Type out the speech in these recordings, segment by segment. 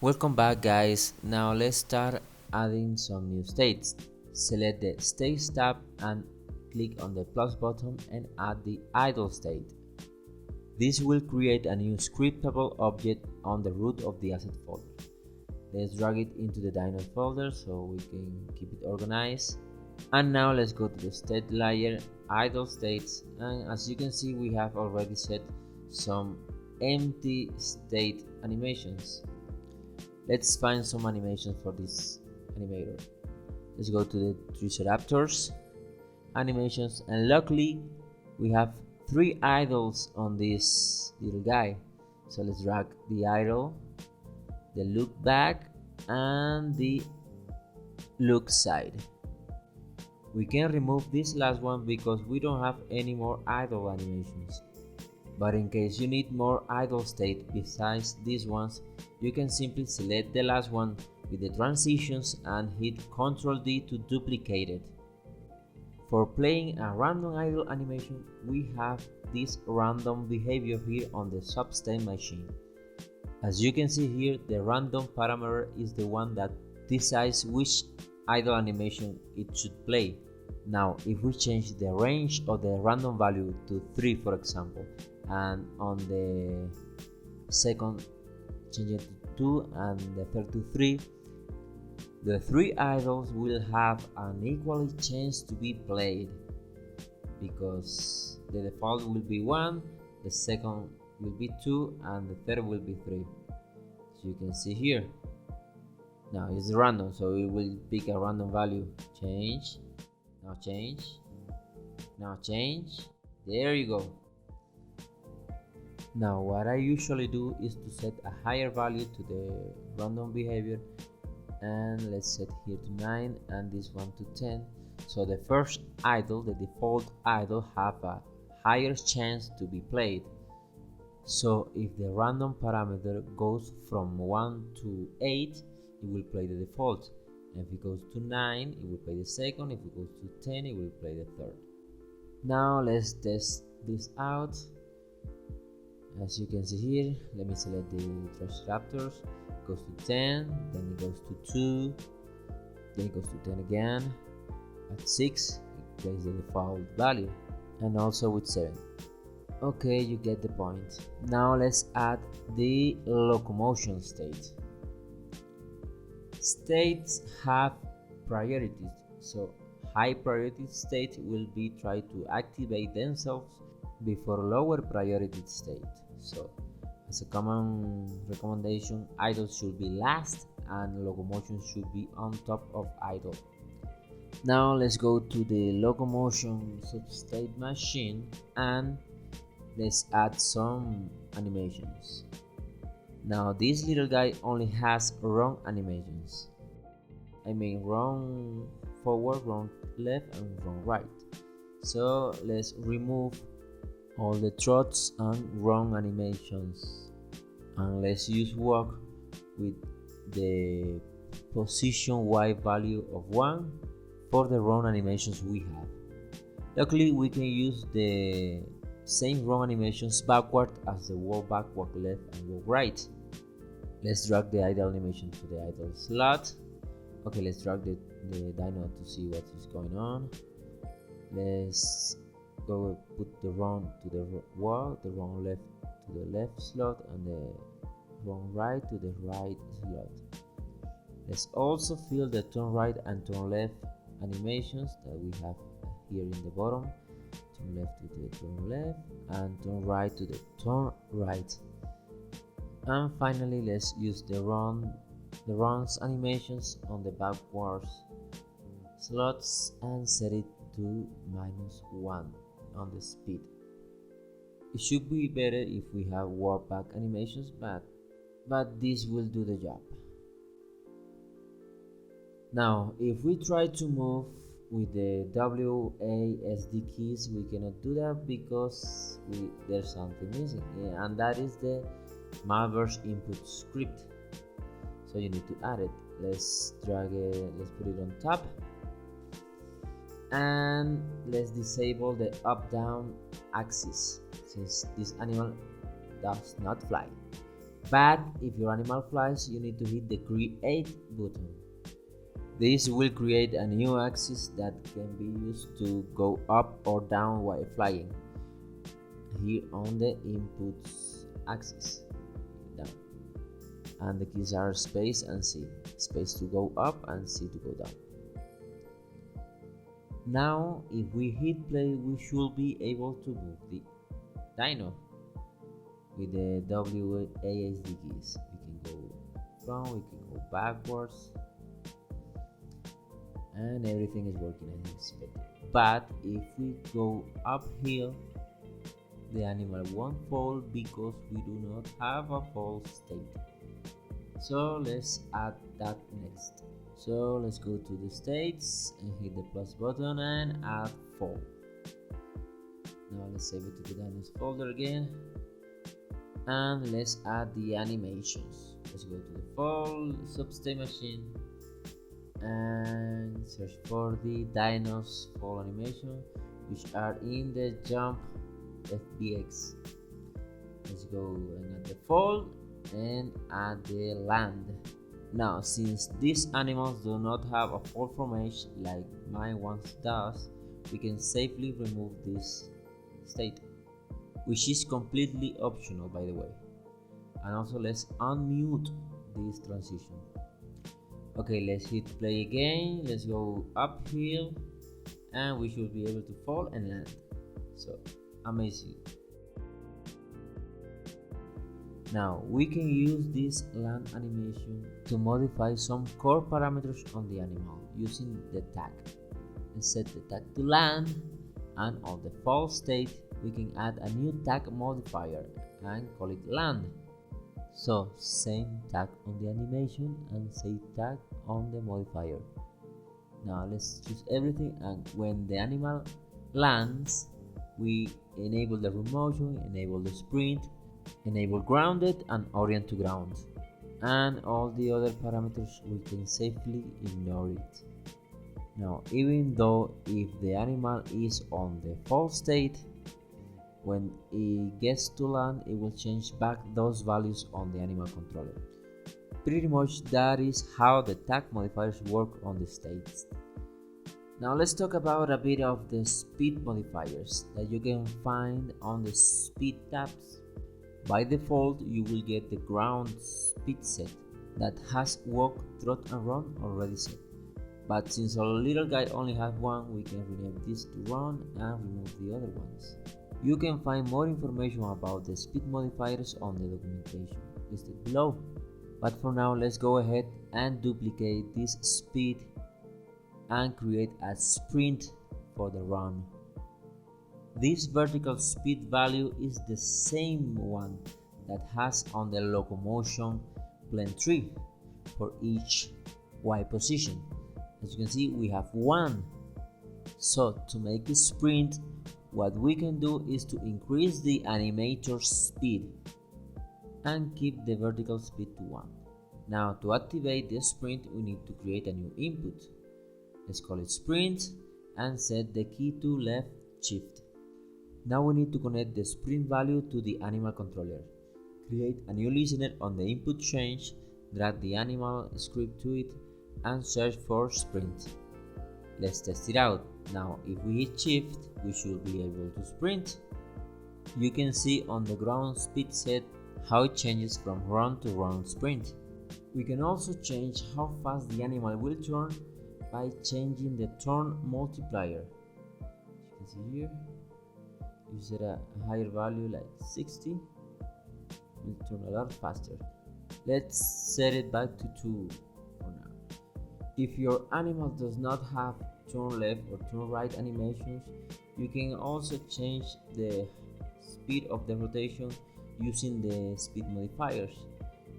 Welcome back, guys. Now let's start adding some new states. Select the States tab and click on the plus button and add the idle state. This will create a new scriptable object on the root of the asset folder. Let's drag it into the Dinos folder so we can keep it organized. And now let's go to the state layer, idle states, and as you can see we have already set some empty state animations. Let's find some animations for this animator. Let's go to the Triceratops animations, and luckily we have 3 idles on this little guy. So let's drag the idle, the look back, and the look side. We can remove this last one because we don't have any more idle animations. But in case you need more idle state besides these ones, you can simply select the last one with the transitions and hit Ctrl D to duplicate it. For playing a random idle animation, we have this random behavior here on the substate machine. As you can see here, the random parameter is the one that decides which idle animation it should play. Now, if we change the range of the random value to 3, for example, and on the second change it to 2 and the third to 3, the 3 idols will have an equal chance to be played, because the default will be 1, the second will be 2, and the third will be 3. So you can see here. Now it's random, so it will pick a random value. Change, now change, now change. There you go. Now what I usually do is to set a higher value to the random behavior, and let's set here to 9 and this one to 10, so the first idle, the default idle, have a higher chance to be played. So if the random parameter goes from 1 to 8, it will play the default, and if it goes to 9, it will play the second. If it goes to 10, it will play the third. Now let's test this out. As you can see here, let me select the Triceratops. It goes to 10, then it goes to 2, then it goes to 10 again. At 6, it plays the default value, and also with 7. Okay, you get the point. Now let's add the Locomotion State. States have priorities, so high priority state will be try to activate themselves before lower priority state. So as a common recommendation, idle should be last and locomotion should be on top of idle. Now let's go to the locomotion substate machine and let's add some animations. Now this little guy only has run animations. I mean run forward, run left, and run right. So let's remove all the trots and run animations, and let's use walk with the position Y value of 1 for the run animations we have. Luckily we can use the same run animations backward as the walk back, walk left, and walk right. Let's drag the idle animation to the idle slot. Okay, let's drag the dino to see what is going on. Let's go put the run to the wall, the run left to the left slot, and the run right to the right slot. Let's also fill the turn right and turn left animations that we have here in the bottom. Turn left to the turn left and turn right to the turn right. And finally let's use the runs animations on the backwards slots and set it to -1 on the speed. It should be better if we have walk back animations, but this will do the job. Now if we try to move with the WASD keys, we cannot do that because there's something missing, and that is the malverse input script. So you need to add it. Let's drag it, let's put it on top, and let's disable the up down axis since this animal does not fly. But if your animal flies, you need to hit the create button. This will create a new axis that can be used to go up or down while flying. Here on the inputs axis, down. And the keys are space and C. Space to go up and C to go down. Now, if we hit play, we should be able to move the dino with the WASD keys. We can go front, we can go backwards, and everything is working as expected. But if we go uphill, the animal won't fall because we do not have a fall state. So let's add that next. So let's go to the states and hit the plus button and add fall. Now let's save it to the Dinos folder again. And let's add the animations. Let's go to the fall substate machine and search for the Dinos fall animation, which are in the jump FBX. Let's go and add the fall and add the land. Now, since these animals do not have a fall formation like mine once does, we can safely remove this state, which is completely optional, by the way. And also let's unmute this transition. Okay, let's hit play again. Let's go uphill and we should be able to fall and land. So amazing. Now we can use this land animation to modify some core parameters on the animal using the tag. Let's set the tag to land, and on the fall state we can add a new tag modifier and call it land. So same tag on the animation and same tag on the modifier. Now let's choose everything, and when the animal lands, we enable the root motion, enable the sprint, enable grounded and orient to ground, and all the other parameters we can safely ignore it. Now, even though if the animal is on the fall state, when it gets to land, it will change back those values on the animal controller. Pretty much that is how the tag modifiers work on the states. Now let's talk about a bit of the speed modifiers that you can find on the speed tabs. By default, you will get the ground speed set that has walk, trot and run already set. But since our little guy only has one, we can rename this to run and remove the other ones. You can find more information about the speed modifiers on the documentation listed below. But for now, let's go ahead and duplicate this speed and create a sprint for the run. This vertical speed value is the same one that has on the locomotion blend tree for each Y position. As you can see, we have one. So to make a sprint, what we can do is to increase the animator's speed and keep the vertical speed to 1. Now to activate the sprint, we need to create a new input. Let's call it sprint and set the key to left shift. Now we need to connect the sprint value to the animal controller. Create a new listener on the input change, drag the animal script to it and search for sprint. Let's test it out. Now if we hit shift, we should be able to sprint. You can see on the ground speed set how it changes from run to run sprint. We can also change how fast the animal will turn by changing the turn multiplier. As you can see here, you set a higher value like 60, will turn a lot faster. Let's set it back to 2 for now. If your animal does not have turn left or turn right animations, you can also change the speed of the rotation using the speed modifiers.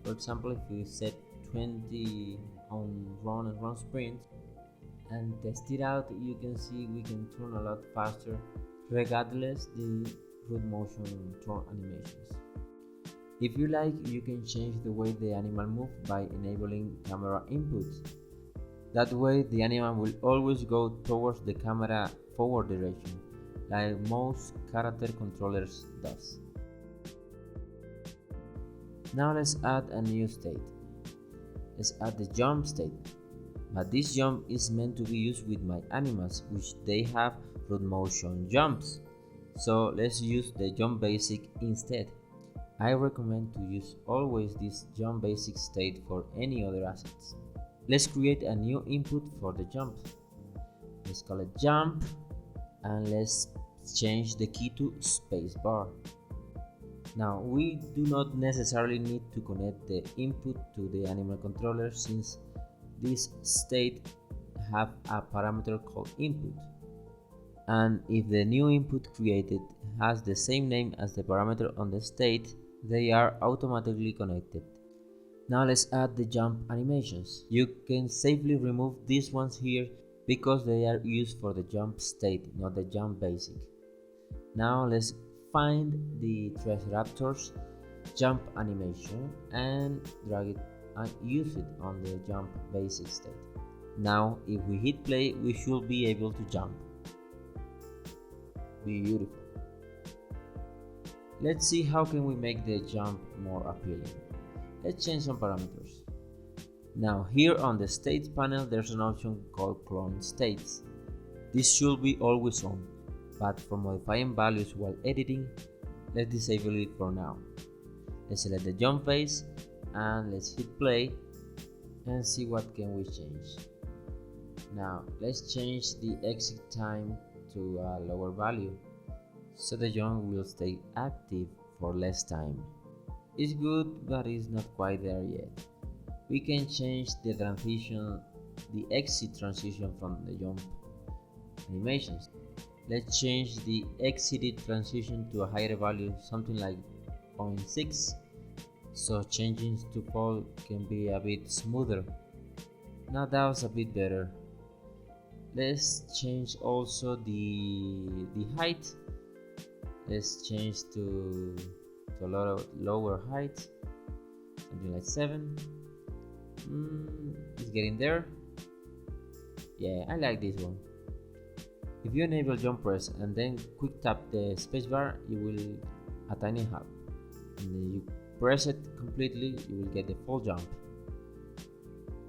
For example, if we set 20 on run and run sprint and test it out, you can see we can turn a lot faster regardless the root motion turn animations. If you like, you can change the way the animal moves by enabling camera input. That way the animal will always go towards the camera forward direction, like most character controllers does. Now let's add a new state. Let's add the jump state. But this jump is meant to be used with my animals, which they have root motion jumps. So let's use the jump basic instead. I recommend to use always this jump basic state for any other assets. Let's create a new input for the jump. Let's call it jump and let's change the key to spacebar. Now we do not necessarily need to connect the input to the animal controller since this state have a parameter called input. And if the new input created has the same name as the parameter on the state, they are automatically connected. Now let's add the jump animations. You can safely remove these ones here because they are used for the jump state, not the jump basic. Now let's find the Triceratops jump animation and drag it and use it on the jump basic state. Now if we hit play, we should be able to jump. Beautiful. Let's see how can we make the jump more appealing. Let's change some parameters. Now here on the states panel there's an option called clone states. This should be always on, but for modifying values while editing, let's disable it for now. Let's select the jump phase and let's hit play and see what can we change. Now let's change the exit time to a lower value so the jump will stay active for less time. It's good, but it's not quite there yet. We can change the transition, the exit transition from the jump animations. Let's change the exited transition to a higher value, something like 0.6, so changing to fall can be a bit smoother. Now that was a bit better. Let's change also the height. Let's change to a lot of lower height, something like 7. It's getting there. Yeah, I like this one. If you enable jump press and then quick tap the spacebar, you will a tiny hop. And then you press it completely, you will get the full jump.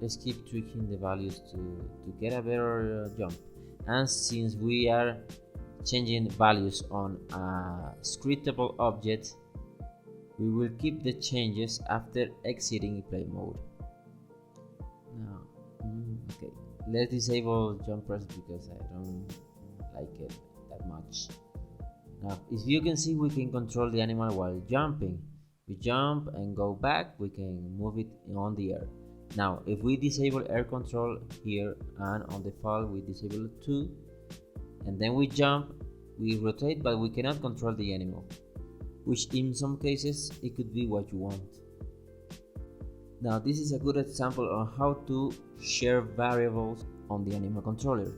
Let's keep tweaking the values to get a better jump. And since we are changing values on a scriptable object, we will keep the changes after exiting play mode. Now, okay, let's disable jump press because I don't like it that much. Now, if you can see, we can control the animal while jumping. We jump and go back, we can move it on the air. Now, if we disable air control here and on the fall we disable it too, and then we jump, we rotate, but we cannot control the animal, which in some cases it could be what you want. Now this is a good example on how to share variables on the animal controller.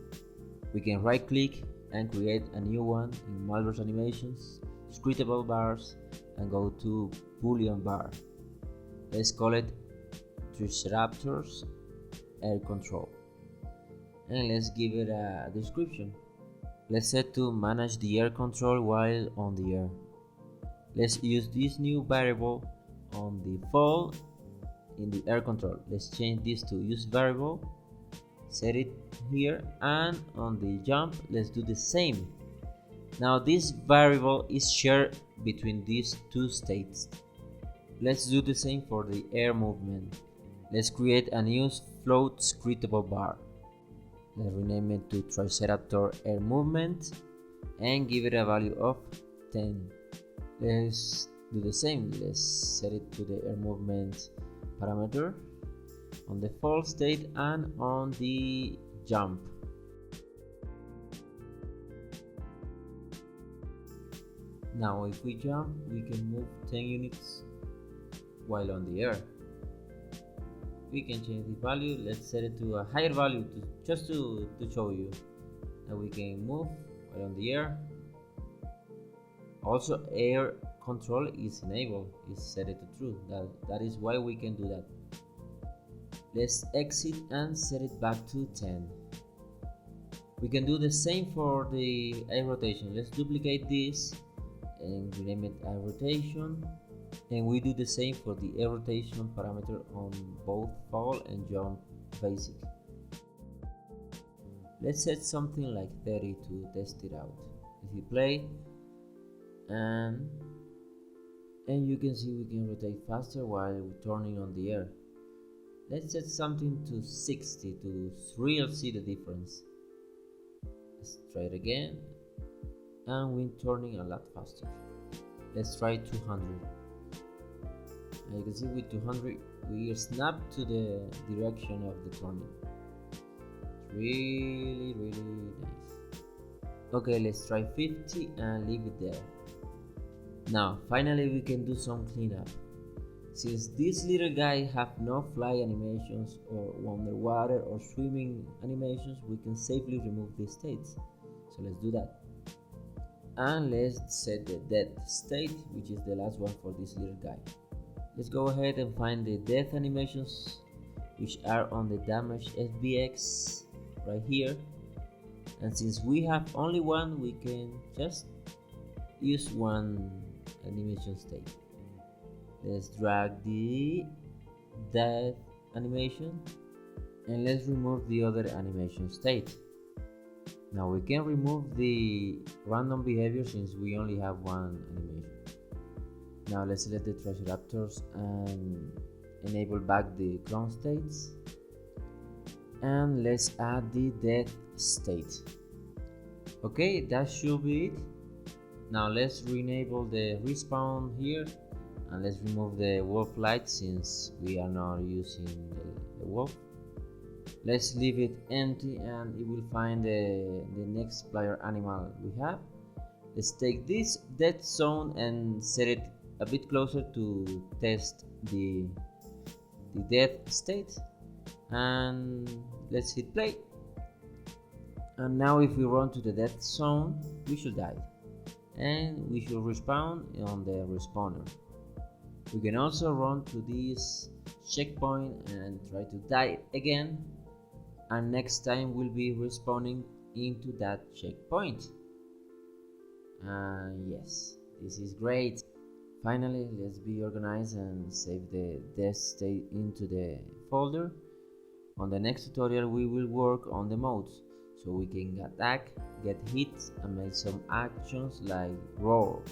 We can right click and create a new one in Modifiers animations, scriptable bars, and go to Boolean bar. Let's call it Triceratops air control, and let's give it a description. Let's set to manage the air control while on the air. Let's use this new variable on the fall in the air control. Let's change this to use variable, set it here, and on the jump let's do the same. Now this variable is shared between these two states. Let's do the same for the air movement. Let's create a new float scriptable bar. Let's rename it to Triceratops air movement and give it a value of 10. Let's do the same. Let's set it to the air movement parameter on the fall state and on the jump. Now if we jump, we can move 10 units while on the air. We can change the value. Let's set it to a higher value just to show you that we can move while on the air. Also air control is enabled, is set it to true. That is why we can do that. Let's exit and set it back to 10. We can do the same for the air rotation. Let's duplicate this and rename it air rotation And we do the same for the air rotation parameter on both fall and jump basic. Let's set something like 30 to test it out. If you play, and you can see we can rotate faster while turning on the air. Let's set something to 60 to really see the difference. Let's try it again, and we're turning a lot faster. Let's try 200. And you can see with 200 we snap to the direction of the turning. It's really nice. Okay, let's try 50 and leave it there. Now finally we can do some cleanup. Since this little guy have no fly animations or underwater or swimming animations, we can safely remove these states. So let's do that. And let's set the death state, which is the last one for this little guy. Let's go ahead and find the death animations, which are on the damage FBX right here. And since we have only one, we can just use one animation state. Let's drag the death animation and let's remove the other animation state. Now we can remove the random behavior since we only have one animation. Now let's select the Triceratops and enable back the clone states. And let's add the death state. Okay, that should be it. Now let's re-enable the respawn here, and let's remove the wolf light since we are not using the wolf. Let's leave it empty and it will find the next player animal we have. Let's take this death zone and set it a bit closer to test the death state, and let's hit play. And now if we run to the death zone, we should die and we should respawn on the respawner. We can also run to this checkpoint and try to die again, and next time we'll be respawning into that checkpoint. Yes, this is great. Finally, let's be organized and save the death state into the folder. On the next tutorial we will work on the modes, so we can attack, get hits, and make some actions like roar.